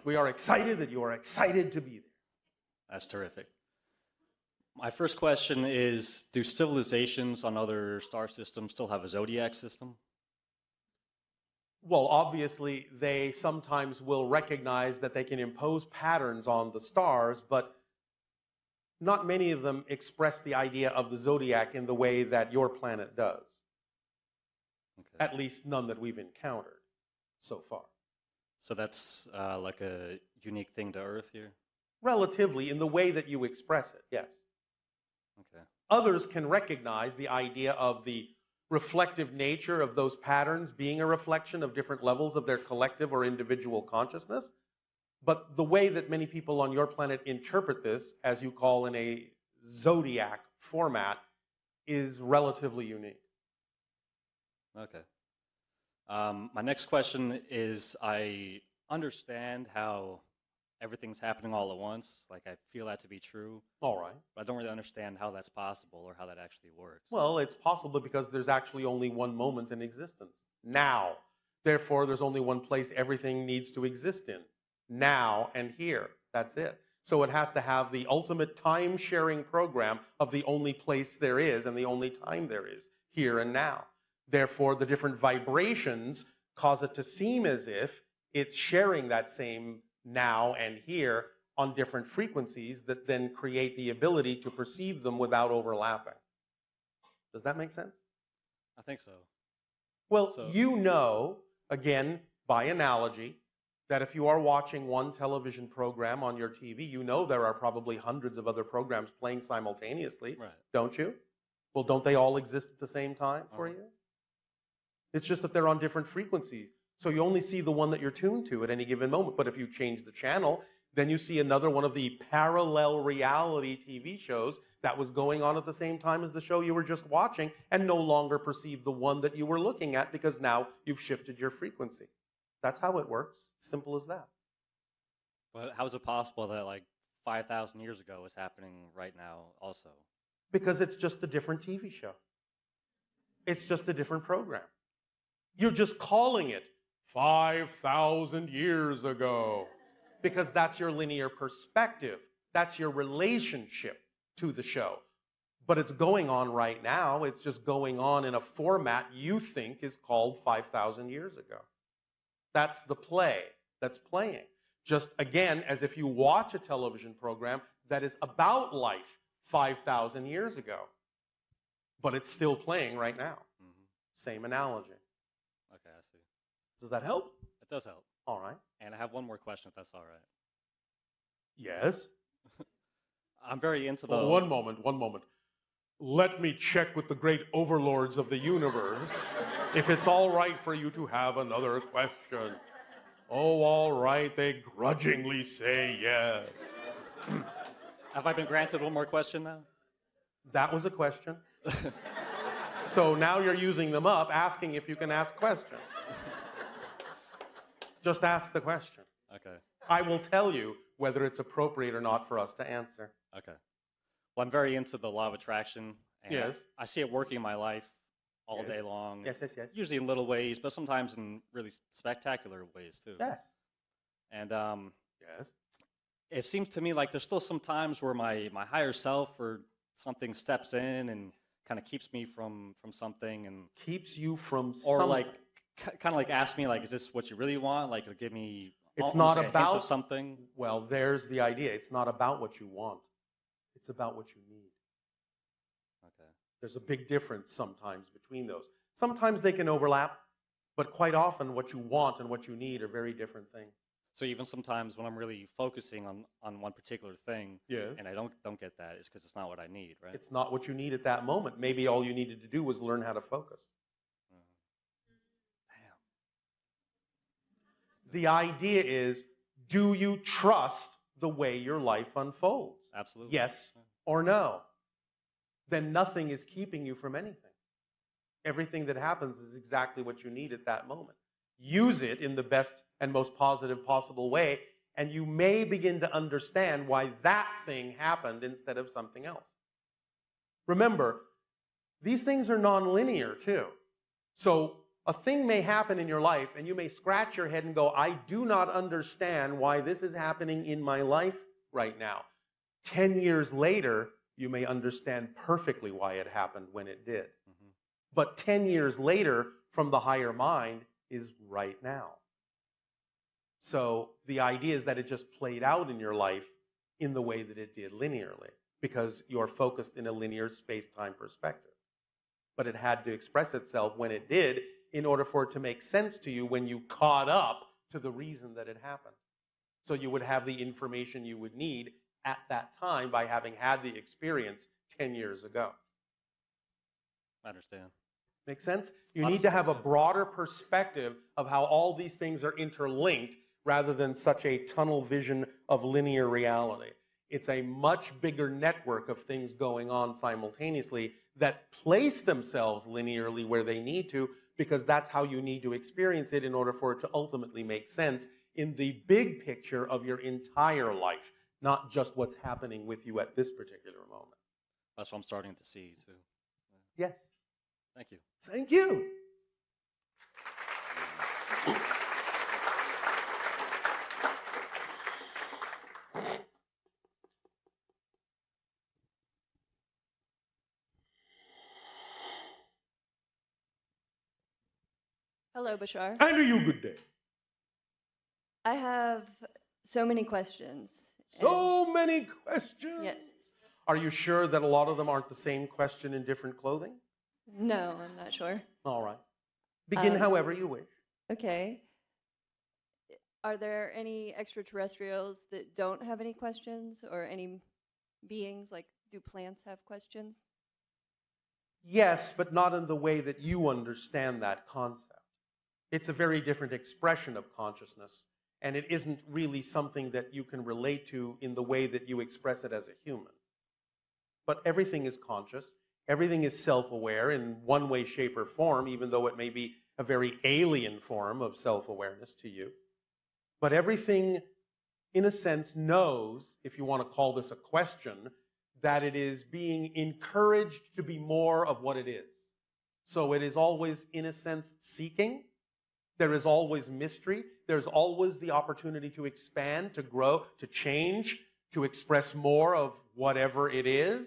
We are excited that you are excited to be there. That's terrific. My first question is, do civilizations on other star systems still have a zodiac system? Well, obviously, they sometimes will recognize that they can impose patterns on the stars, but not many of them express the idea of the zodiac in the way that your planet does. Okay. At least none that we've encountered so far. So that's like a unique thing to Earth here? Relatively, in the way that you express it, yes. Okay. Others can recognize the idea of the reflective nature of those patterns being a reflection of different levels of their collective or individual consciousness. But the way that many people on your planet interpret this, as you call in a zodiac format, is relatively unique. Okay. My next question is, I understand how everything's happening all at once. Like, I feel that to be true. All right. But I don't really understand how that's possible or how that actually works. Well, it's possible because there's actually only one moment in existence. Now. Therefore, there's only one place everything needs to exist in. Now and here. That's it. So it has to have the ultimate time-sharing program of the only place there is and the only time there is, here and now. Therefore, the different vibrations cause it to seem as if it's sharing that same now and here on different frequencies that then create the ability to perceive them without overlapping. Does that make sense? I think so. Well, you know, again, by analogy, that if you are watching one television program on your TV, you know there are probably hundreds of other programs playing simultaneously, right? Don't you? Well, don't they all exist at the same time for you? It's just that they're on different frequencies. So you only see the one that you're tuned to at any given moment. But if you change the channel, then you see another one of the parallel reality TV shows that was going on at the same time as the show you were just watching, and no longer perceive the one that you were looking at because now you've shifted your frequency. That's how it works. Simple as that. But how is it possible that like 5,000 years ago was happening right now also? Because it's just a different TV show. It's just a different program. You're just calling it 5,000 years ago because that's your linear perspective. That's your relationship to the show. But it's going on right now. It's just going on in a format you think is called 5,000 years ago. That's the play that's playing. Just again, as if you watch a television program that is about life 5,000 years ago. But it's still playing right now. Same analogy. Okay, I see. Does that help? It does help. All right. And I have one more question, if that's all right. Yes? I'm very into the... Oh, one moment. Let me check with the great overlords of the universe if it's all right for you to have another question. Oh, all right. They grudgingly say yes. Have I been granted one more question now? That was a question. So now you're using them up, asking if you can ask questions. Just ask the question. Okay. I will tell you whether it's appropriate or not for us to answer. Okay. Well, I'm very into the law of attraction. And Yes. I see it working in my life all day long. Yes. Usually in little ways, but sometimes in really spectacular ways too. Yes. And Yes. it seems to me like there's still some times where my higher self or something steps in and kind of keeps me from something, and keeps you from or something. like kind of like ask me like, is this what you really want? Like, it'll give me It's not like a hint about of something. Well, there's the idea. It's not about what you want. It's about what you need. Okay. There's a big difference sometimes between those. Sometimes they can overlap, but quite often what you want and what you need are very different things. So even sometimes when I'm really focusing on one particular thing, Yes. and I don't get that, it's because it's not what I need, right? It's not what you need at that moment. Maybe all you needed to do was learn how to focus. Damn. The idea is, do you trust the way your life unfolds? Absolutely. Yes or no? Then nothing is keeping you from anything. Everything that happens is exactly what you need at that moment. Use it in the best and most positive possible way, and you may begin to understand why that thing happened instead of something else. Remember, these things are nonlinear too. So A thing may happen in your life, and you may scratch your head and go, I do not understand why this is happening in my life right now. 10 years later, you may understand perfectly why it happened when it did. Mm-hmm. But 10 years later, from the higher mind, is right now. So the idea is that it just played out in your life in the way that it did linearly, because you're focused in a linear space-time perspective. But it had to express itself when it did in order for it to make sense to you when you caught up to the reason that it happened. So you would have the information you would need at that time by having had the experience 10 years ago. I understand. Make sense? You need to have a broader perspective of how all these things are interlinked rather than such a tunnel vision of linear reality. It's a much bigger network of things going on simultaneously that place themselves linearly where they need to, because that's how you need to experience it in order for it to ultimately make sense in the big picture of your entire life, not just what's happening with you at this particular moment. That's what I'm starting to see, too. Yes. Thank you. Thank you. Hello, Bashar. And to you, good day. I have so many questions. So many questions. Yes. Are you sure that a lot of them aren't the same question in different clothing? No, I'm not sure. All right. Begin however you wish. Okay. Are there any extraterrestrials that don't have any questions, or any beings, like, do plants have questions? Yes, but not in the way that you understand that concept. It's a very different expression of consciousness, and it isn't really something that you can relate to in the way that you express it as a human. But everything is conscious. Everything is self-aware in one way, shape, or form, even though it may be a very alien form of self-awareness to you. But everything, in a sense, knows, if you want to call this a question, that it is being encouraged to be more of what it is. So it is always, in a sense, seeking. There is always mystery. There's always the opportunity to expand, to grow, to change, to express more of whatever it is.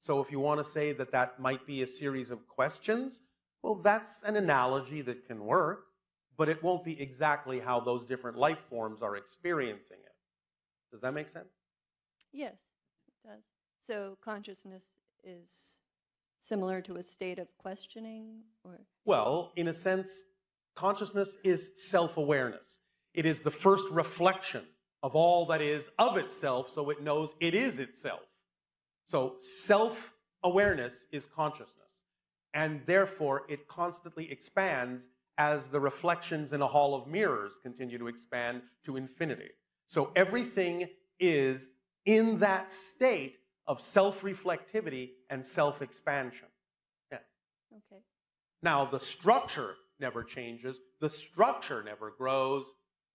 So if you want to say that that might be a series of questions, well, that's an analogy that can work, but it won't be exactly how those different life forms are experiencing it. Does that make sense? Yes, it does. So consciousness is similar to a state of questioning, or? Well, in a sense, consciousness is self-awareness. It is the first reflection of all that is of itself, so it knows it is itself. So self-awareness is consciousness, and therefore it constantly expands as the reflections in a hall of mirrors continue to expand to infinity. So everything is in that state of self-reflectivity and self-expansion. Yes. Okay. Now, the structure never changes. The structure never grows.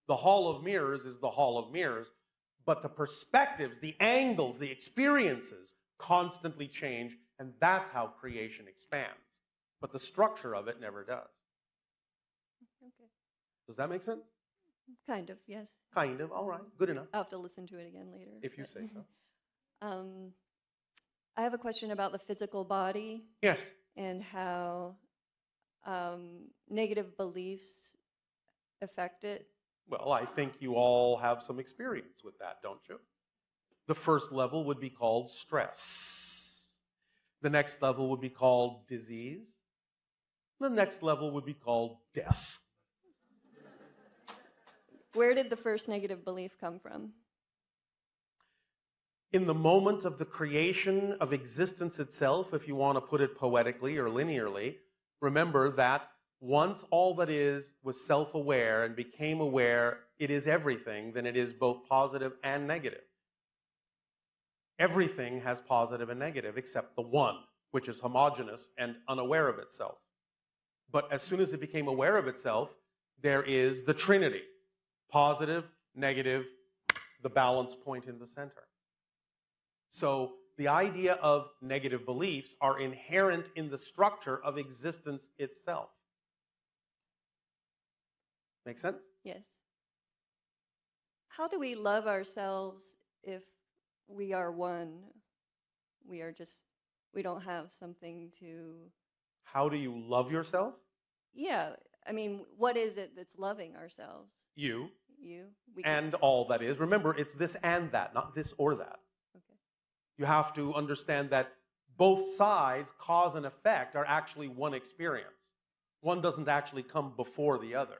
The hall of mirrors is the hall of mirrors. But the perspectives, the angles, the experiences constantly change, and that's how creation expands. But the structure of it never does. Okay. Does that make sense? Kind of, yes. Kind of. All right. Good enough. I'll have to listen to it again later. If you say so. I have a question about the physical body Yes. and how negative beliefs affect it. Well, I think you all have some experience with that, don't you? The first level would be called stress. The next level would be called disease. The next level would be called death. Where did the first negative belief come from? In the moment of the creation of existence itself, if you want to put it poetically or linearly, remember that once all that is was self-aware and became aware it is everything, then it is both positive and negative. Everything has positive and negative except the one, which is homogeneous and unaware of itself. But as soon as it became aware of itself, there is the Trinity. Positive, negative, the balance point in the center. So the idea of negative beliefs are inherent in the structure of existence itself. Make sense? Yes. How do we love ourselves if we are one? We are just, we don't have something to, How do you love yourself? yeah, I mean, what is it that's loving ourselves? You You? We and all that is. Remember, it's this and that, not this or that. okay. You have to understand that both sides, cause and effect, are actually one experience. One doesn't actually come before the other.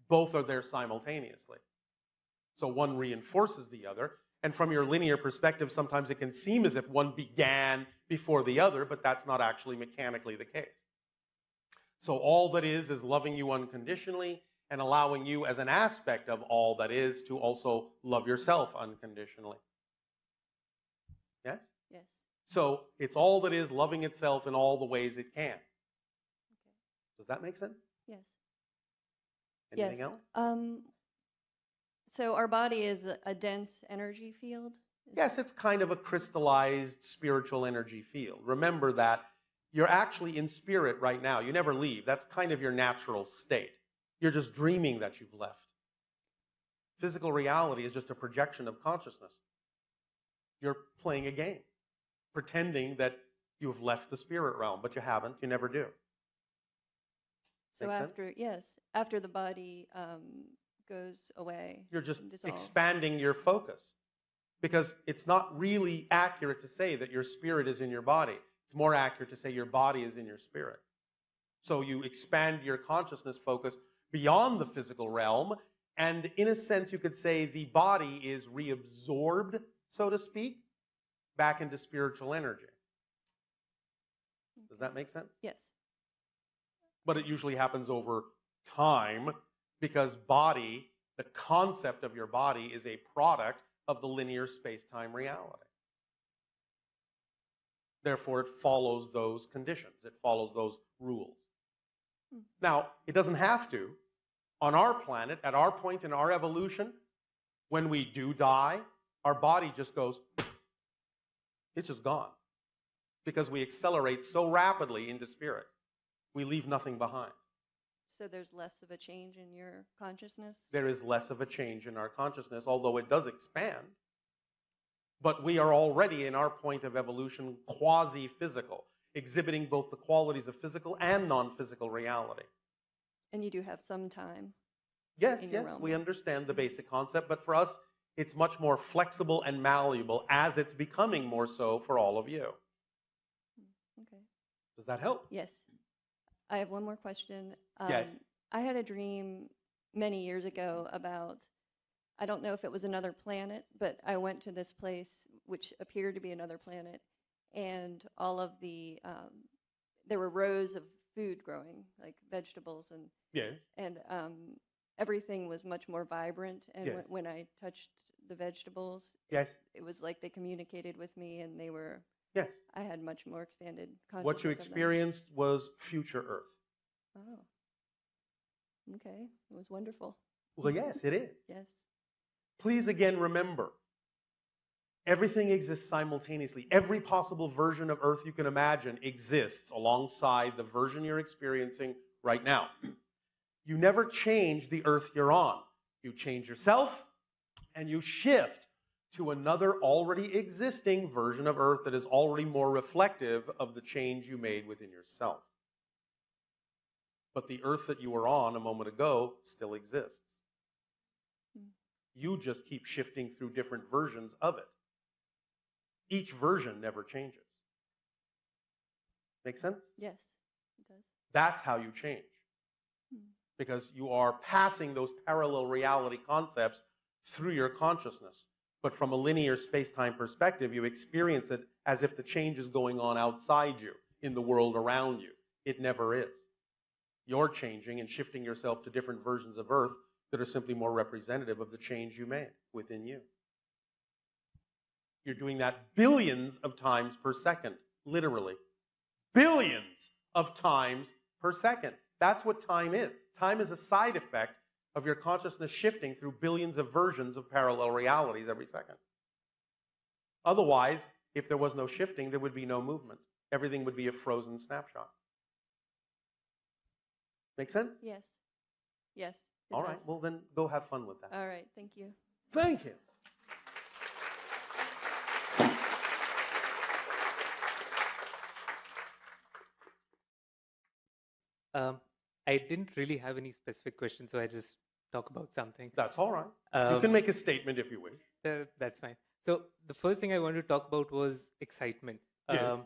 Both are there simultaneously. So one reinforces the other. And from your linear perspective, sometimes it can seem as if one began before the other, but that's not actually mechanically the case. So all that is loving you unconditionally and allowing you as an aspect of all that is to also love yourself unconditionally. Yes? Yes. So it's all that is loving itself in all the ways it can. Okay. Does that make sense? Yes. Anything Yes. else? So our body is a dense energy field? Yes, it's kind of a crystallized spiritual energy field. Remember that you're actually in spirit right now. You never leave. That's kind of your natural state. You're just dreaming that you've left. Physical reality is just a projection of consciousness. You're playing a game, pretending that you've left the spirit realm, but you haven't. You never do. So Make sense? after the body goes away, You're just and dissolves. expanding your focus. Because it's not really accurate to say that your spirit is in your body. It's more accurate to say your body is in your spirit. So you expand your consciousness focus beyond the physical realm, and in a sense you could say the body is reabsorbed, so to speak, back into spiritual energy. Does that make sense? Yes. But it usually happens over time because body, the concept of your body, is a product of the linear space-time reality. Therefore, it follows those conditions. It follows those rules. Now, it doesn't have to. On our planet, at our point in our evolution, when we do die, our body just goes, it's just gone. Because we accelerate so rapidly into spirit. We leave nothing behind. So there's less of a change in your consciousness? There is less of a change in our consciousness, although it does expand. But we are already in our point of evolution quasi-physical, exhibiting both the qualities of physical and non-physical reality. And you do have some time. Yes, In your yes, realm. we understand the basic concept, but for us, it's much more flexible and malleable as it's becoming more so for all of you. Okay. Does that help? Yes. I have one more question. Yes. I had a dream many years ago about, I don't know if it was another planet, but I went to this place which appeared to be another planet, and all of the, there were rows of food growing, like vegetables, Yes. and everything was much more vibrant. And Yes. when I touched the vegetables, Yes. it was like they communicated with me, and they were, Yes. I had much more expanded consciousness. What you of them. experienced was future Earth. Oh. Okay. It was wonderful. Well, yes, it is. Yes. Please again remember, everything exists simultaneously. Every possible version of Earth you can imagine exists alongside the version you're experiencing right now. You never change the Earth you're on. You change yourself, and you shift to another already existing version of Earth that is already more reflective of the change you made within yourself. But the Earth that you were on a moment ago still exists. You just keep shifting through different versions of it. Each version never changes. Make sense? Yes, it does. That's how you change. Because you are passing those parallel reality concepts through your consciousness. But from a linear space-time perspective, you experience it as if the change is going on outside you, in the world around you. It never is. You're changing and shifting yourself to different versions of Earth that are simply more representative of the change you made within you. You're doing that billions of times per second, literally. Billions of times per second. That's what time is. Time is a side effect of your consciousness shifting through billions of versions of parallel realities every second. Otherwise, if there was no shifting, there would be no movement. Everything would be a frozen snapshot. Make sense? Yes. Yes. All does. right, well then go have fun with that. All right, thank you. Thank you. Um, I didn't really have any specific questions, so I just talk about something. That's all right. You can make a statement if you wish. That's fine. So the first thing I wanted to talk about was excitement. Yes.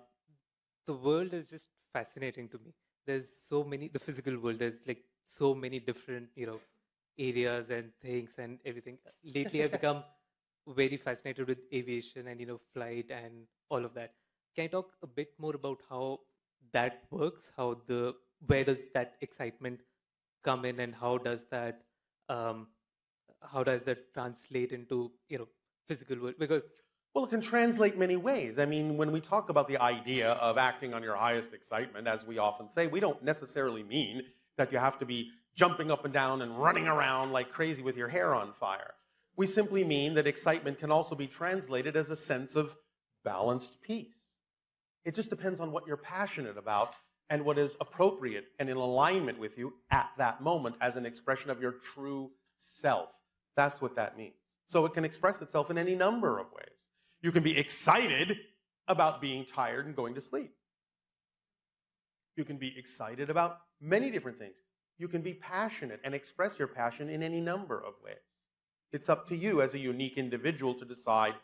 The world is just fascinating to me. There's so many, the physical world, there's like so many different, areas and things and everything. Lately, I've become very fascinated with aviation and, flight and all of that. Can I talk a bit more about how that works? Where does that excitement come in, and um, how does that translate into, physical world? Because Well, it can translate many ways. I mean, when we talk about the idea of acting on your highest excitement, as we often say, we don't necessarily mean that you have to be jumping up and down and running around like crazy with your hair on fire. We simply mean that excitement can also be translated as a sense of balanced peace. It just depends on what you're passionate about and what is appropriate and in alignment with you at that moment as an expression of your true self. That's what that means. So it can express itself in any number of ways. You can be excited about being tired and going to sleep. You can be excited about many different things. You can be passionate and express your passion in any number of ways. It's up to you as a unique individual to decide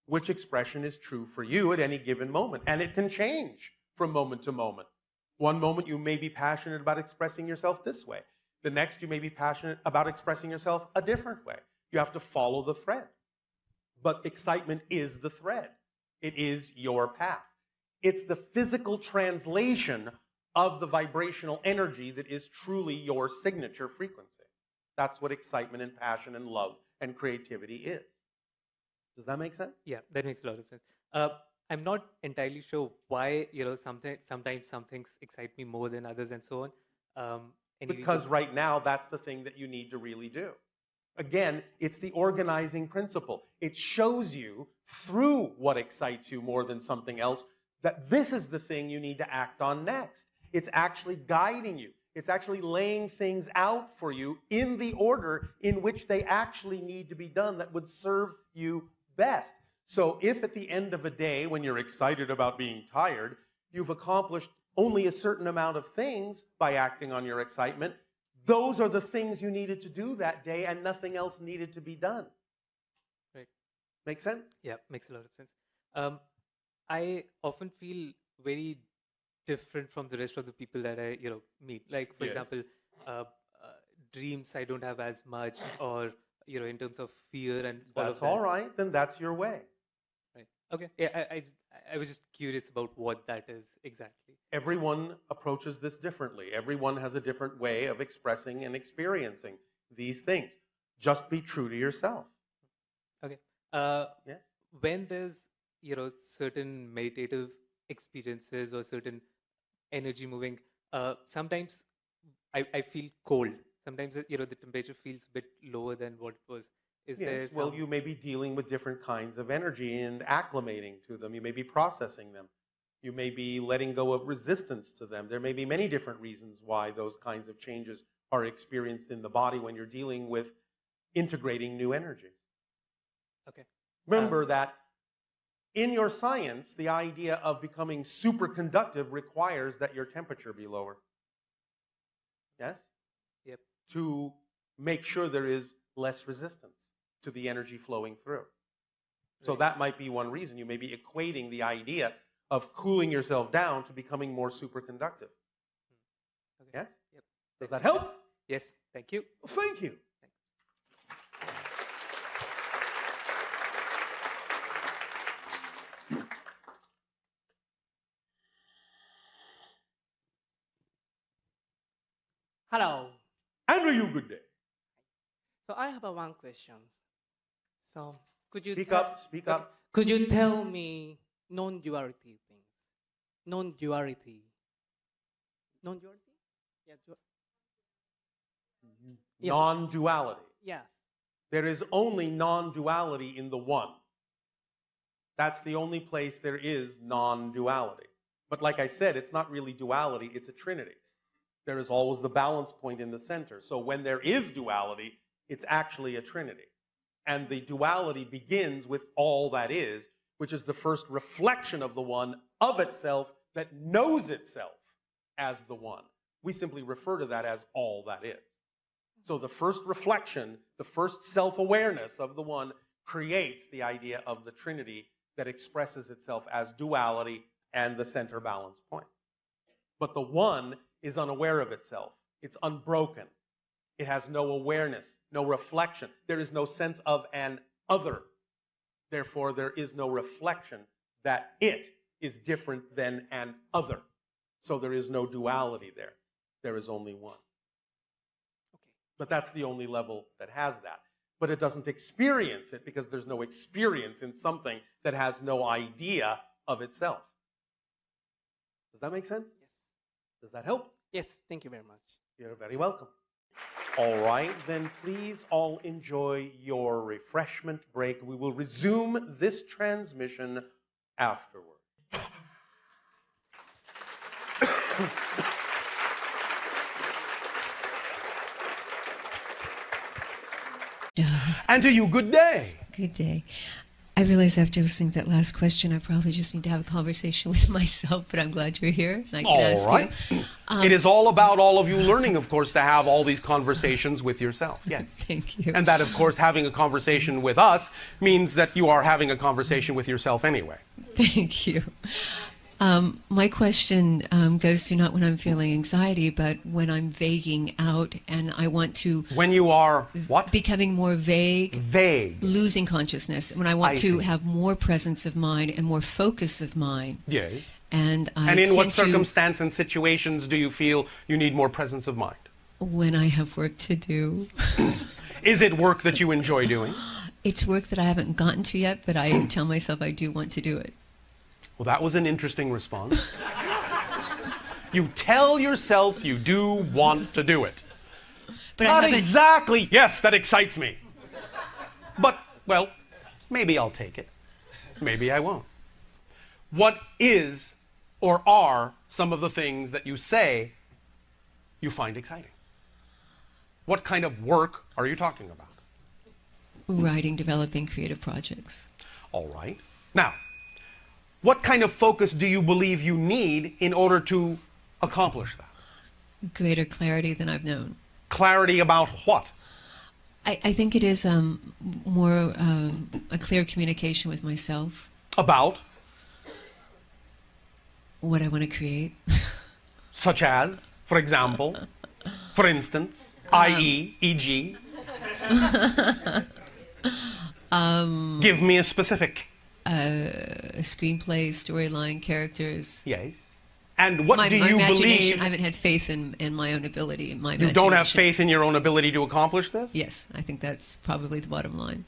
which expression is true for you at any given moment. And it can change from moment to moment. One moment you may be passionate about expressing yourself this way. The next you may be passionate about expressing yourself a different way. You have to follow the thread. But excitement is the thread. It is your path. It's the physical translation of the vibrational energy that is truly your signature frequency. That's what excitement and passion and love and creativity is. Does that make sense? yeah, that makes a lot of sense. I'm not entirely sure why, sometimes some things excite me more than others and so on. Any Because reason? right now, that's the thing that you need to really do. Again, it's the organizing principle. It shows you through what excites you more than something else that this is the thing you need to act on next. It's actually guiding you. It's actually laying things out for you in the order in which they actually need to be done that would serve you best. So if at the end of a day, when you're excited about being tired, you've accomplished only a certain amount of things by acting on your excitement, those are the things you needed to do that day and nothing else needed to be done. Right. Make sense? Yeah, makes a lot of sense. I often feel very different from the rest of the people that I, meet. Like, for Yes. example, dreams I don't have as much, or in terms of fear and all of That's that. all right. Then that's your way. Right. Okay. Yeah, I was just curious about what that is exactly. Everyone approaches this differently. Everyone has a different way of expressing and experiencing these things. Just be true to yourself. Okay. Yes? When there's certain meditative experiences or certain energy moving, sometimes I feel cold. Sometimes the temperature feels a bit lower than what it was. Is there Yes. Well, some? you may be dealing with different kinds of energy and acclimating to them. You may be processing them. You may be letting go of resistance to them. There may be many different reasons why those kinds of changes are experienced in the body when you're dealing with integrating new energies. Okay. Remember that in your science, the idea of becoming superconductive requires that your temperature be lower. Yes? Yep. To make sure there is less resistance to the energy flowing through. So Right. that might be one reason. You may be equating the idea of cooling yourself down to becoming more superconductive. Okay. Yes? Yep. Does that makes help? sense. Yes. Thank you. Thank you. Hello. Andrew, you good day. So I have one question. So could you Speak up, speak okay, up. Could you tell me non-duality things? Non-duality. Non-duality? Yeah. Yes. Non-duality. Yes. There is only non-duality in the one. That's the only place there is non-duality. But like I said, it's not really duality, it's a trinity. There is always the balance point in the center. So when there is duality, it's actually a trinity. And the duality begins with all that is, which is the first reflection of the one of itself that knows itself as the one. We simply refer to that as all that is. So the first reflection, the first self-awareness of the one creates the idea of the trinity that expresses itself as duality and the center balance point. But the one is unaware of itself. It's unbroken. It has no awareness, no reflection. There is no sense of an other. Therefore, there is no reflection that it is different than an other. So there is no duality there. There is only one. But that's the only level that has that. But it doesn't experience it because there's no experience in something that has no idea of itself. Does that make sense? Yes. Does that help? Yes, thank you very much. You're very welcome. All right, then please all enjoy your refreshment break. We will resume this transmission afterward. And to you, good day. Good day. I realize after listening to that last question, I probably just need to have a conversation with myself, but I'm glad you're here. I can ask All right. you. It is all about all of you learning, of course, to have all these conversations with yourself. Yes. Thank you. And that, of course, having a conversation with us means that you are having a conversation with yourself anyway. Thank you. My question goes to not when I'm feeling anxiety, but when I'm vaguing out and I want to... When you are, what? Becoming more vague. Vague. Losing consciousness. When I want to have more presence of mind and more focus of mind. Yes. And in what circumstance and situations do you feel you need more presence of mind? When I have work to do. Is it work that you enjoy doing? It's work that I haven't gotten to yet, but I tell myself I do want to do it. Well, that was an interesting response. You tell yourself you do want to do it. But Not I haven't... exactly, yes, that excites me. But, well, maybe I'll take it. Maybe I won't. What is or are some of the things that you say you find exciting? What kind of work are you talking about? Writing, developing creative projects. All right. Now, what kind of focus do you believe you need in order to accomplish that? Greater clarity than I've known. Clarity about what? I think it is more a clear communication with myself. About? What I want to create. Such as, for example, for instance, i.e., e.g. Give me a specific. A screenplay, storyline, characters. Yes. And what do you imagination, believe? I haven't had faith in my own ability, in my You imagination. don't have faith in your own ability to accomplish this? Yes, I think that's probably the bottom line.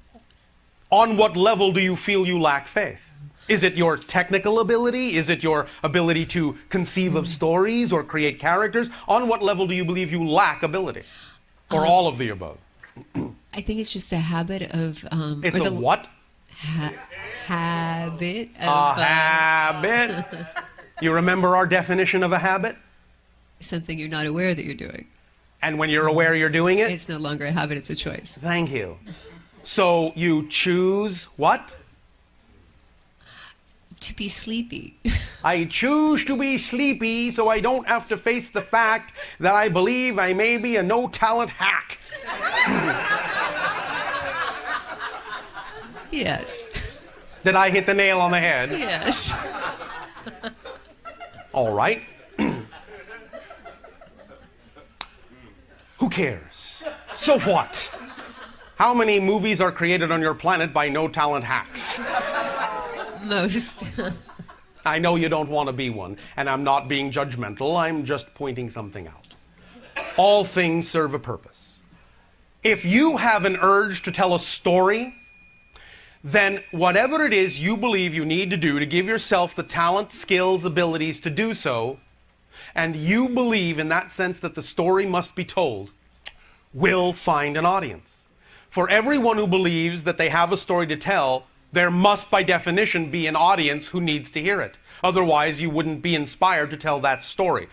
On what level do you feel you lack faith? Is it your technical ability? Is it your ability to conceive of stories or create characters? On what level do you believe you lack ability? Or all of the above? I think it's just a habit of... It's a what? Habit of... A habit? You remember our definition of a habit? Something you're not aware that you're doing. And when you're aware you're doing it? It's no longer a habit, it's a choice. Thank you. So you choose what? To be sleepy. I choose to be sleepy so I don't have to face the fact that I believe I may be a no-talent hack. Yes. Did I hit the nail on the head? Yes. All right. Who cares? So what? How many movies are created on your planet by no-talent hacks? Most. I know you don't want to be one, and I'm not being judgmental, I'm just pointing something out. All things serve a purpose. If you have an urge to tell a story, then whatever it is you believe you need to do to give yourself the talent, skills, abilities to do so, and you believe in that sense that the story must be told, will find an audience. For everyone who believes that they have a story to tell, there must by definition be an audience who needs to hear it. Otherwise, you wouldn't be inspired to tell that story.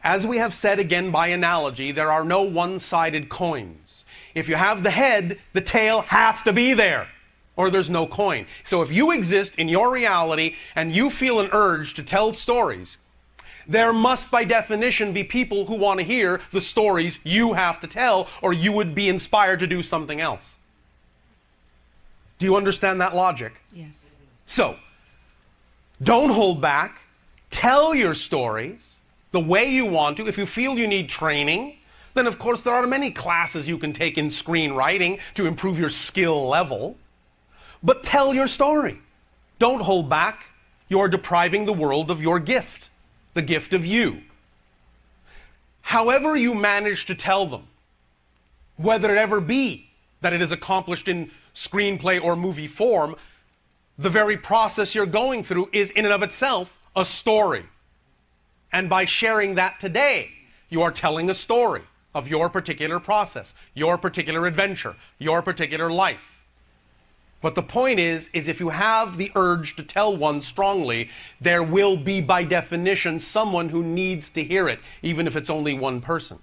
As we have said again by analogy, there are no one-sided coins. If you have the head, the tail has to be there, or there's no coin. So if you exist in your reality and you feel an urge to tell stories, there must by definition be people who want to hear the stories you have to tell, or you would be inspired to do something else. Do you understand that logic? Yes. So, don't hold back. Tell your stories the way you want to. If you feel you need training, then of course there are many classes you can take in screenwriting to improve your skill level. But tell your story. Don't hold back. You're depriving the world of your gift, the gift of you. However you manage to tell them, whether it ever be that it is accomplished in screenplay or movie form, the very process you're going through is in and of itself a story. And by sharing that today, you are telling a story of your particular process, your particular adventure, your particular life. But the point is if you have the urge to tell one strongly, there will be by definition someone who needs to hear it, even if it's only one person.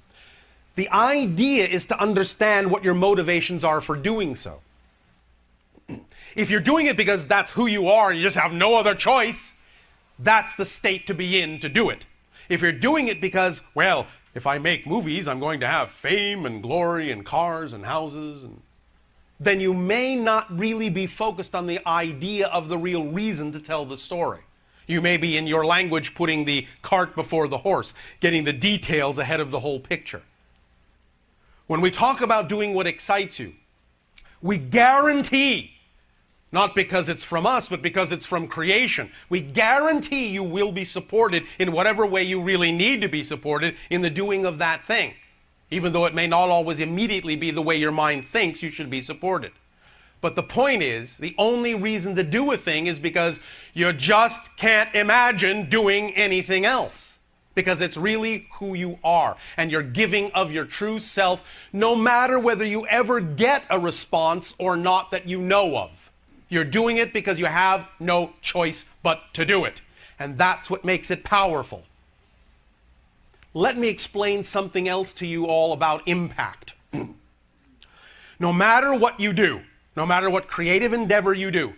The idea is to understand what your motivations are for doing so. If you're doing it because that's who you are and you just have no other choice, that's the state to be in to do it. If you're doing it because, well, if I make movies, I'm going to have fame and glory and cars and houses, then you may not really be focused on the idea of the real reason to tell the story. You may be, in your language, putting the cart before the horse, getting the details ahead of the whole picture. When we talk about doing what excites you, we guarantee, not because it's from us, but because it's from creation, we guarantee you will be supported in whatever way you really need to be supported in the doing of that thing. Even though it may not always immediately be the way your mind thinks you should be supported. But the point is, the only reason to do a thing is because you just can't imagine doing anything else. Because it's really who you are, and you're giving of your true self, no matter whether you ever get a response or not that you know of. You're doing it because you have no choice but to do it. And that's what makes it powerful. Let me explain something else to you all about impact. No matter what you do, no matter what creative endeavor you do,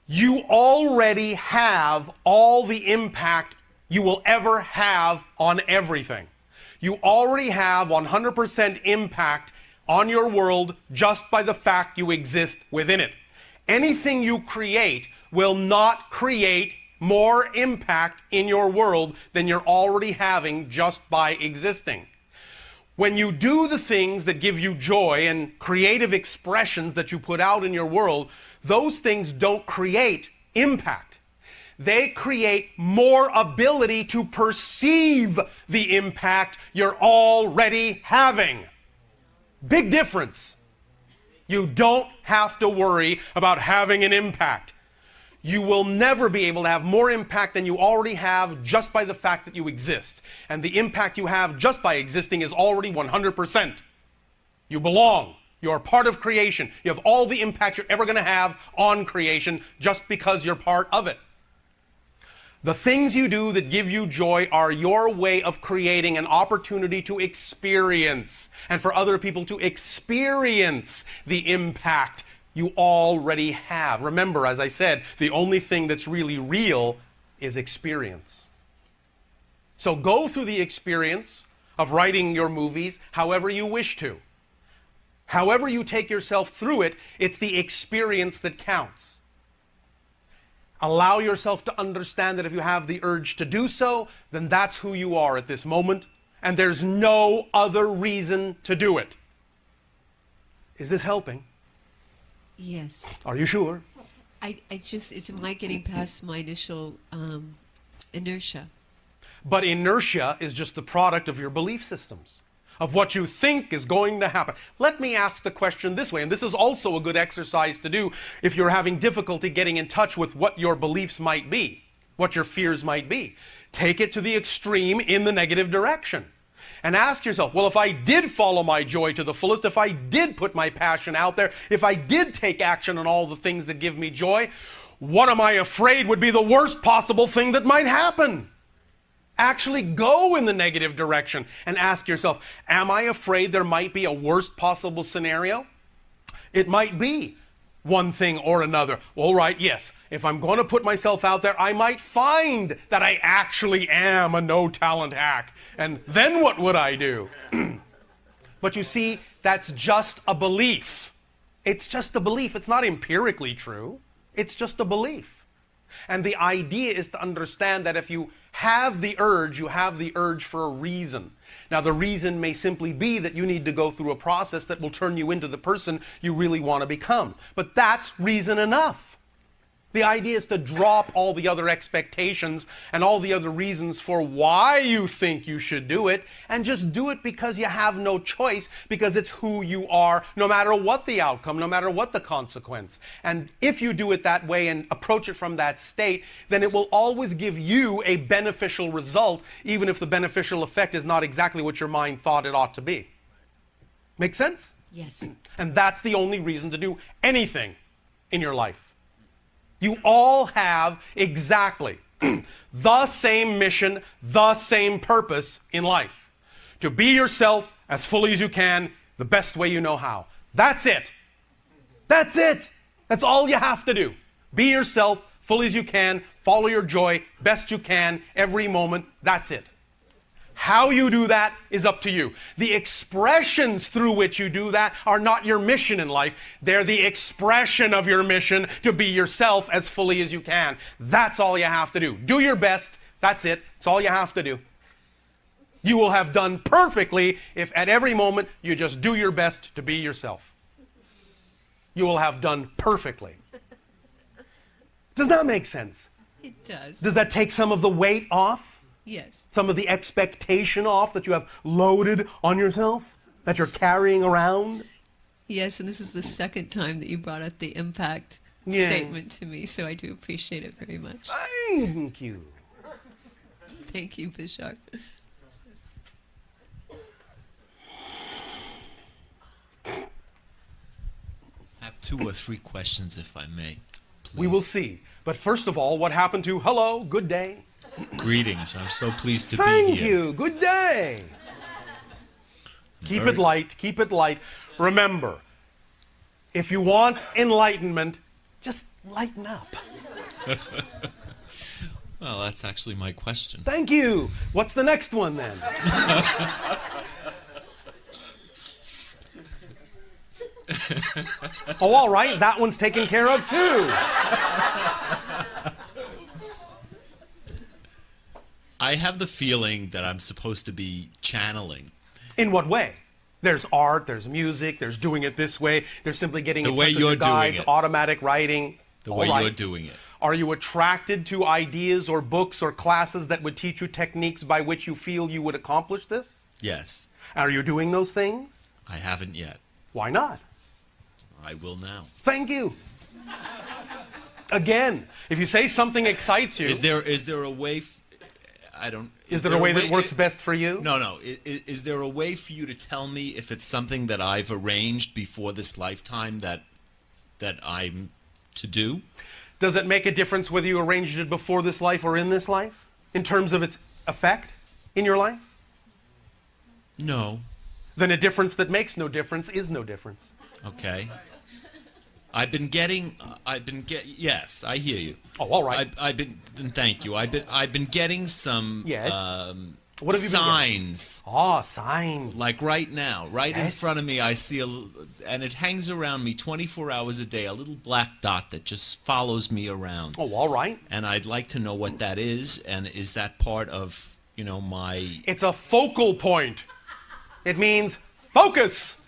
you already have all the impact you will ever have on everything. You already have 100% impact on your world just by the fact you exist within it. Anything you create will not create more impact in your world than you're already having just by existing. When you do the things that give you joy and creative expressions that you put out in your world, those things don't create impact. They create more ability to perceive the impact you're already having. Big difference. You don't have to worry about having an impact. You will never be able to have more impact than you already have just by the fact that you exist. And the impact you have just by existing is already 100%. You belong. You are part of creation. You have all the impact you're ever going to have on creation just because you're part of it. The things you do that give you joy are your way of creating an opportunity to experience, and for other people to experience the impact you already have. Remember, as I said, the only thing that's really real is experience. So go through the experience of writing your movies however you wish to. However you take yourself through it, it's the experience that counts. Allow yourself to understand that if you have the urge to do so, then that's who you are at this moment, and there's no other reason to do it. Is this helping? Yes. Are you sure? It's my getting past my initial inertia. But inertia is just the product of your belief systems, of what you think is going to happen. Let me ask the question this way, and this is also a good exercise to do if you're having difficulty getting in touch with what your beliefs might be, what your fears might be. Take it to the extreme in the negative direction. And ask yourself, well, if I did follow my joy to the fullest, if I did put my passion out there, if I did take action on all the things that give me joy, what am I afraid would be the worst possible thing that might happen? Actually go in the negative direction and ask yourself, am I afraid there might be a worst possible scenario? It might be one thing or another. All right, yes, if I'm going to put myself out there, I might find that I actually am a no-talent hack. And then what would I do? But you see, that's just a belief. It's just a belief. It's not empirically true. It's just a belief. And the idea is to understand that if you have the urge, you have the urge for a reason. Now, the reason may simply be that you need to go through a process that will turn you into the person you really want to become. But that's reason enough. The idea is to drop all the other expectations and all the other reasons for why you think you should do it, and just do it because you have no choice, because it's who you are, no matter what the outcome, no matter what the consequence. And if you do it that way and approach it from that state, then it will always give you a beneficial result, even if the beneficial effect is not exactly what your mind thought it ought to be. Make sense? Yes. And that's the only reason to do anything in your life. You all have exactly the same mission, the same purpose in life. To be yourself as fully as you can, the best way you know how. That's it. That's it. That's all you have to do. Be yourself fully as you can, follow your joy best you can every moment. That's it. How you do that is up to you. The expressions through which you do that are not your mission in life. They're the expression of your mission to be yourself as fully as you can. That's all you have to do. Do your best. That's it. That's all you have to do. You will have done perfectly if at every moment you just do your best to be yourself. You will have done perfectly. Does that make sense? It does. Does that take some of the weight off? Yes. Some of the expectation off that you have loaded on yourself, that you're carrying around? Yes, and this is the second time that you brought up the impact Yes. statement to me, so I do appreciate it very much. Thank you. Thank you, Bashar. I have 2 or 3 questions, if I may. Please. We will see. But first of all, what happened to hello, good day? Greetings. I'm so pleased to be Thank here. you. Good day. Keep it light. Keep it light. Remember, if you want enlightenment, just lighten up. Well, that's actually my question. Thank you. What's the next one then? Oh, all right. That one's taken care of too. I have the feeling that I'm supposed to be channeling. In what way? There's art, there's music, there's doing it this way, there's simply getting The in way touch with you're your guides, doing it. automatic writing. The All way right. you're doing it. Are you attracted to ideas or books or classes that would teach you techniques by which you feel you would accomplish this? Yes. Are you doing those things? I haven't yet. Why not? I will now. Thank you. Again, if you say something excites you, Is there a way... I don't... is there a way that works best for you? No. Is there a way for you to tell me if it's something that I've arranged before this lifetime that I'm to do? Does it make a difference whether you arranged it before this life or in this life? In terms of its effect in your life? No. Then a difference that makes no difference is no difference. Okay. Yes, I hear you. Oh, all right. Thank you. I've been getting some Yes. What have you been getting? signs. Oh, signs. Like right now, right in Yes. front of me, I see and it hangs around me 24 hours a day, a little black dot that just follows me around. Oh, all right. And I'd like to know what that is, and is that part of, my... It's a focal point. It means focus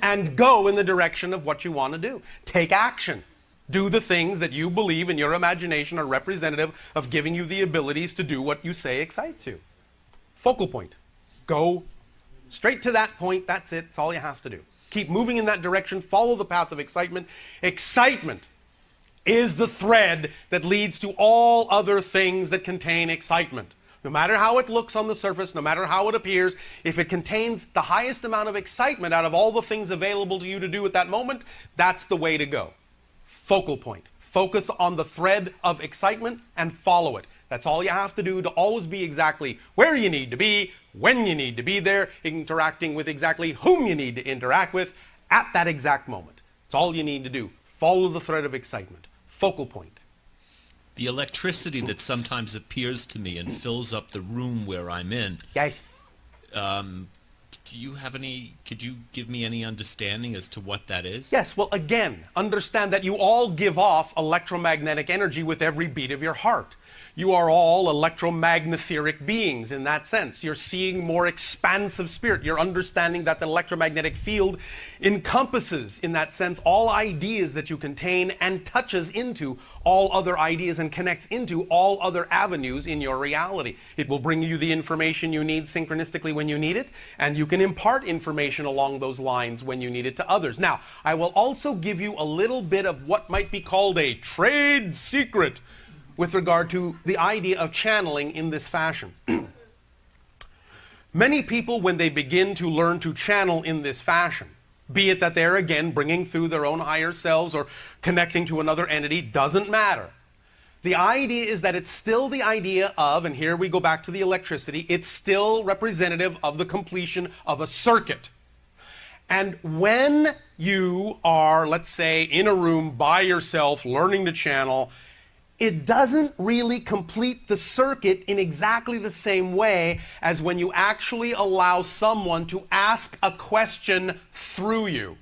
and go in the direction of what you want to do. Take action. Do the things that you believe in your imagination are representative of giving you the abilities to do what you say excites you. Focal point. Go straight to that point. That's it. That's all you have to do. Keep moving in that direction. Follow the path of excitement. Excitement is the thread that leads to all other things that contain excitement. No matter how it looks on the surface, no matter how it appears, if it contains the highest amount of excitement out of all the things available to you to do at that moment, that's the way to go. Focal point. Focus on the thread of excitement and follow it. That's all you have to do to always be exactly where you need to be, when you need to be there, interacting with exactly whom you need to interact with at that exact moment. It's all you need to do. Follow the thread of excitement. Focal point. The electricity that sometimes appears to me and fills up the room where I'm in. Yes. Do you have any, could you give me any understanding as to what that is? Yes, well, again, understand that you all give off electromagnetic energy with every beat of your heart. You are all electromagnetheric beings in that sense. You're seeing more expansive spirit. You're understanding that the electromagnetic field encompasses, in that sense, all ideas that you contain and touches into all other ideas and connects into all other avenues in your reality. It will bring you the information you need synchronistically when you need it, and you can impart information along those lines when you need it to others. Now, I will also give you a little bit of what might be called a trade secret with regard to the idea of channeling in this fashion. Many people, when they begin to learn to channel in this fashion, be it that they're again bringing through their own higher selves or connecting to another entity, doesn't matter. The idea is that it's still the idea of, and here we go back to the electricity, it's still representative of the completion of a circuit. And when you are, let's say, in a room by yourself learning to channel, it doesn't really complete the circuit in exactly the same way as when you actually allow someone to ask a question through you.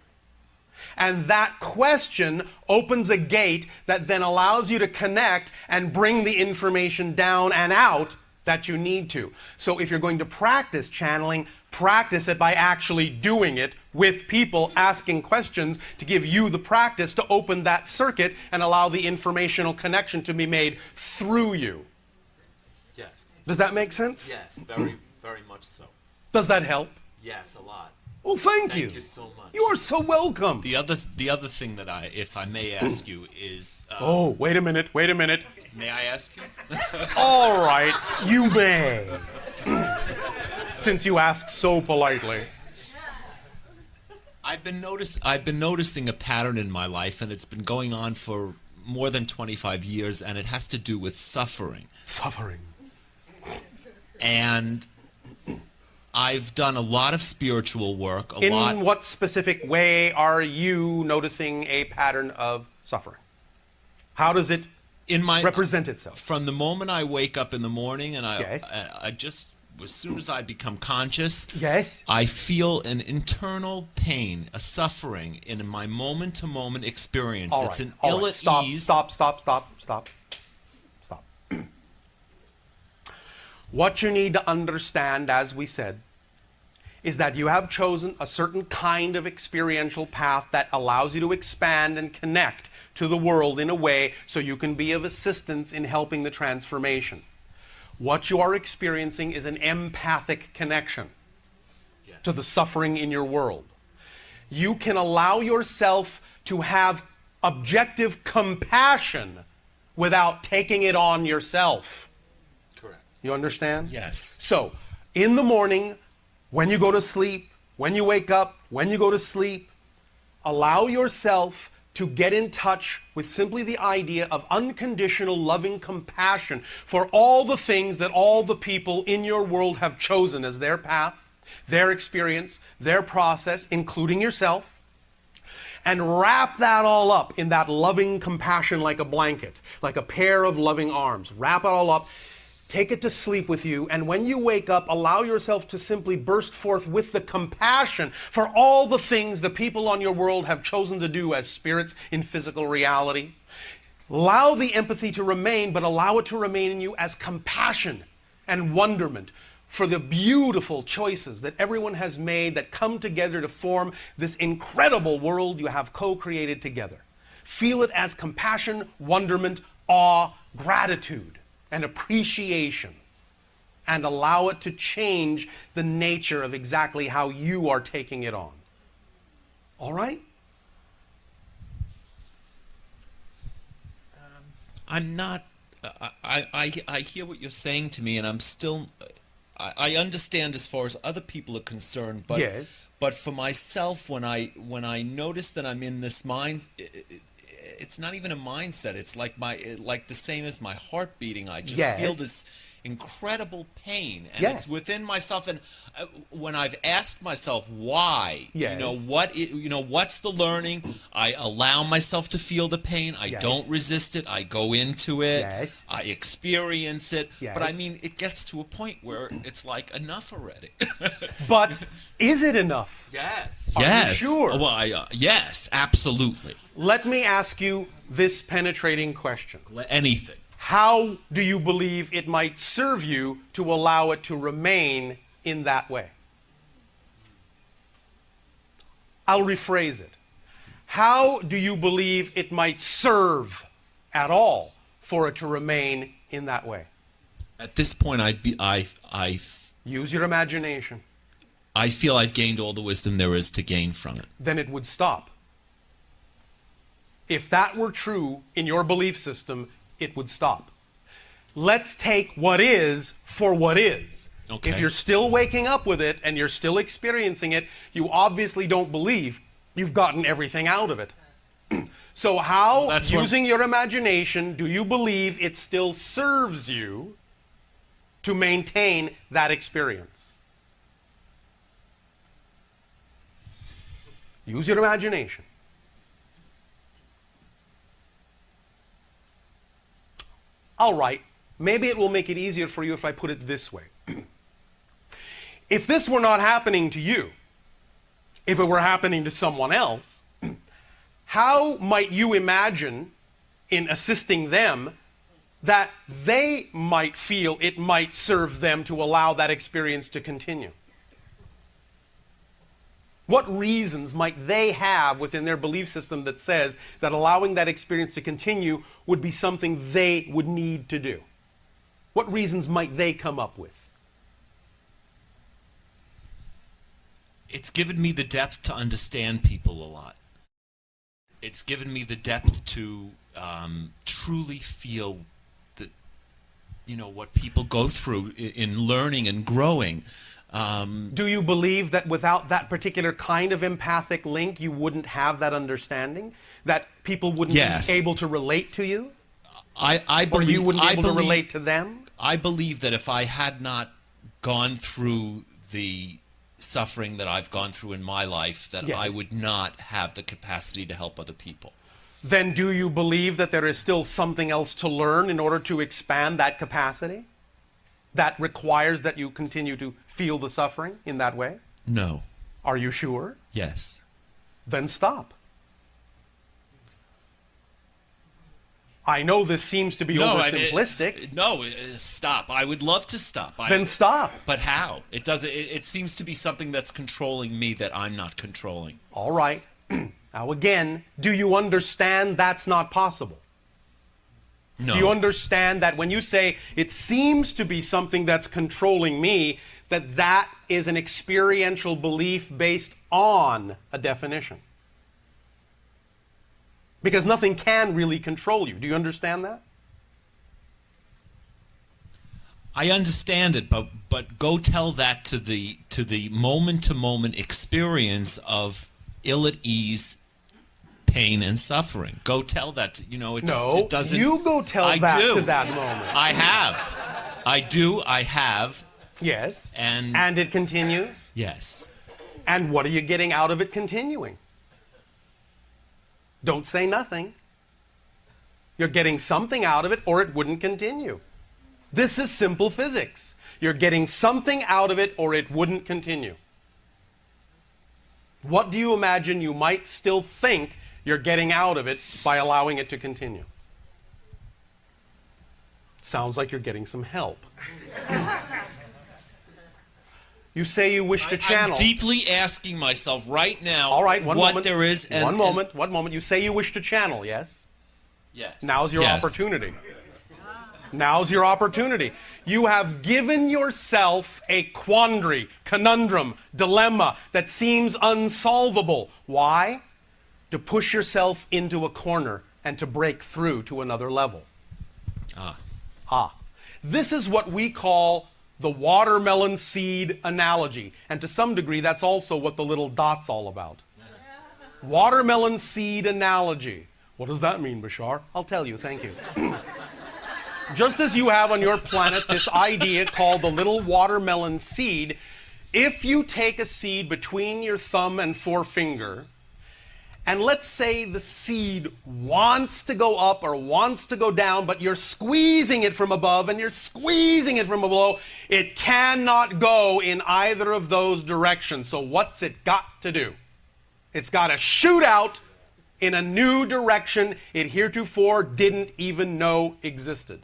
And that question opens a gate that then allows you to connect and bring the information down and out that you need to. So if you're going to practice channeling, practice it by actually doing it with people asking questions to give you the practice to open that circuit and allow the informational connection to be made through you. Yes. Does that make sense? Yes, very, very much so. Does that help? Yes, a lot. Well, thank you. Thank you so much. You are so welcome. The other thing that if I may ask you is... Oh, wait a minute. May I ask you? All right, you may. Since you ask so politely. I've been noticing a pattern in my life, and it's been going on for more than 25 years, and it has to do with suffering. Suffering. And I've done a lot of spiritual work. In what specific way are you noticing a pattern of suffering? How does it represent itself? From the moment I wake up in the morning, and Yes. I just, as soon as I become conscious, Yes. I feel an internal pain, a suffering in my moment-to-moment experience. All it's right, an all ill right. at ease. Stop. What you need to understand, as we said, is that you have chosen a certain kind of experiential path that allows you to expand and connect to the world in a way so you can be of assistance in helping the transformation. What you are experiencing is an empathic connection to the suffering in your world. You can allow yourself to have objective compassion without taking it on yourself. Correct. You understand? Yes. So, in the morning, when you go to sleep, when you wake up, when you go to sleep, allow yourself to get in touch with simply the idea of unconditional loving compassion for all the things that all the people in your world have chosen as their path, their experience, their process, including yourself, and wrap that all up in that loving compassion like a blanket, like a pair of loving arms. Wrap it all up. Take it to sleep with you, and when you wake up, allow yourself to simply burst forth with the compassion for all the things the people on your world have chosen to do as spirits in physical reality. Allow the empathy to remain, but allow it to remain in you as compassion and wonderment for the beautiful choices that everyone has made that come together to form this incredible world you have co-created together. Feel it as compassion, wonderment, awe, gratitude, and appreciation, and allow it to change the nature of exactly how you are taking it on. All right? I'm not. I hear what you're saying to me, and I'm still. I understand as far as other people are concerned, but Yes. But for myself, when I notice that I'm in this mind, it's not even a mindset. It's like like the same as my heart beating. I just Yes. feel this incredible pain, and Yes. it's within myself. And when I've asked myself why, Yes. what's the learning? I allow myself to feel the pain. I Yes. don't resist it. I go into it. Yes. I experience it. But I Yes. mean, it gets to a point where it's like enough already. But is it enough? Yes. Are you Yes. sure? Well, yes, absolutely. Let me ask you this penetrating question. Anything. How do you believe it might serve you to allow it to remain in that way? I'll rephrase it. How do you believe it might serve at all for it to remain in that way? At this point, Use your imagination. I feel I've gained all the wisdom there is to gain from it. Then it would stop. If that were true in your belief system, it would stop. Let's take what is for what is. Okay. If you're still waking up with it and you're still experiencing it, you obviously don't believe you've gotten everything out of it. So how, That's what- using your imagination, do you believe it still serves you to maintain that experience? Use your imagination. All right, maybe it will make it easier for you if I put it this way. If this were not happening to you, if it were happening to someone else, how might you imagine in assisting them that they might feel it might serve them to allow that experience to continue? What reasons might they have within their belief system that says that allowing that experience to continue would be something they would need to do? What reasons might they come up with? It's given me the depth to understand people a lot. It's given me the depth to truly feel what people go through in learning and growing. Do you believe that without that particular kind of empathic link, you wouldn't have that understanding? That people wouldn't Yes. be able to relate to you? I Or believe you wouldn't be I able believe, to relate to them? I believe that if I had not gone through the suffering that I've gone through in my life, that Yes. I would not have the capacity to help other people. Then do you believe that there is still something else to learn in order to expand that capacity? That requires that you continue to feel the suffering in that way? No. Are you sure? Yes. Then stop. I know this seems to be oversimplistic. Stop. I would love to stop. Then stop. But how? It doesn't. It seems to be something that's controlling me that I'm not controlling. All right. Now again, do you understand that's not possible? No. Do you understand that when you say it seems to be something that's controlling me, that is an experiential belief based on a definition? Because nothing can really control you. Do you understand that? I understand it, but go tell that to the moment-to-moment experience of ill at ease, pain, and suffering. Go tell that. It doesn't. You go tell I that do. to that moment. I have. I do. I have. Yes. And it continues. Yes. And what are you getting out of it continuing? Don't say nothing. You're getting something out of it, or it wouldn't continue. This is simple physics. You're getting something out of it, or it wouldn't continue. What do you imagine you might still think you're getting out of it by allowing it to continue? Sounds like you're getting some help. You say you wish to channel. I'm deeply asking myself right now. All right, one moment. There is. One moment. You say you wish to channel, yes? Yes. Now's your opportunity. Now's your opportunity. You have given yourself a quandary, conundrum, dilemma that seems unsolvable. Why? To push yourself into a corner and to break through to another level. This is what we call the watermelon seed analogy. And to some degree, that's also what the little dot's all about. Watermelon seed analogy. What does that mean, Bashar? I'll tell you, thank you. Just as you have on your planet this idea called the little watermelon seed, if you take a seed between your thumb and forefinger, and let's say the seed wants to go up or wants to go down, but you're squeezing it from above and you're squeezing it from below, it cannot go in either of those directions. So what's it got to do? It's got to shoot out in a new direction it heretofore didn't even know existed.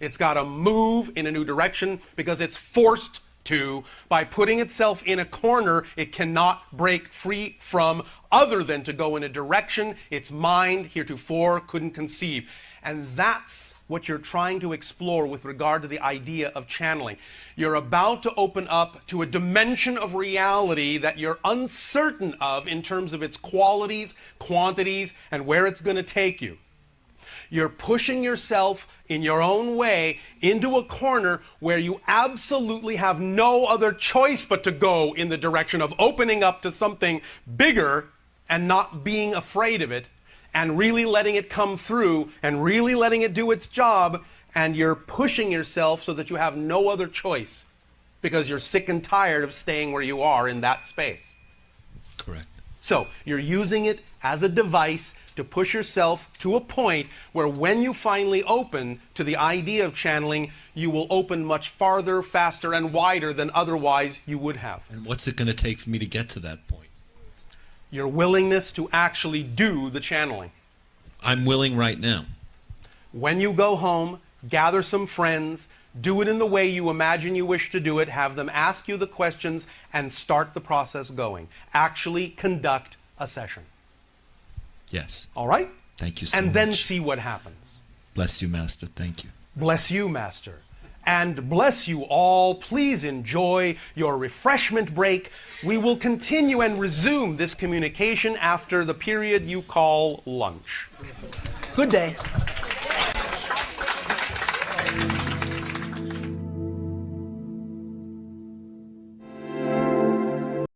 It's got to move in a new direction because it's forced to. By putting itself in a corner it cannot break free from, other than to go in a direction its mind heretofore couldn't conceive. And that's what you're trying to explore with regard to the idea of channeling. You're about to open up to a dimension of reality that you're uncertain of in terms of its qualities, quantities, and where it's going to take you. You're pushing yourself in your own way into a corner where you absolutely have no other choice but to go in the direction of opening up to something bigger and not being afraid of it, and really letting it come through and really letting it do its job. And you're pushing yourself so that you have no other choice because you're sick and tired of staying where you are in that space. Correct. So you're using it as a device to push yourself to a point where when you finally open to the idea of channeling, you will open much farther, faster, and wider than otherwise you would have. And what's it going to take for me to get to that point? Your willingness to actually do the channeling. I'm willing right now. When you go home, gather some friends, do it in the way you imagine you wish to do it, have them ask you the questions, and start the process going. Actually conduct a session. Yes. All right? Thank you so much. And then see what happens. Bless you, Master. Thank you. Bless you, Master. And bless you all. Please enjoy your refreshment break. We will continue and resume this communication after the period you call lunch. Good day.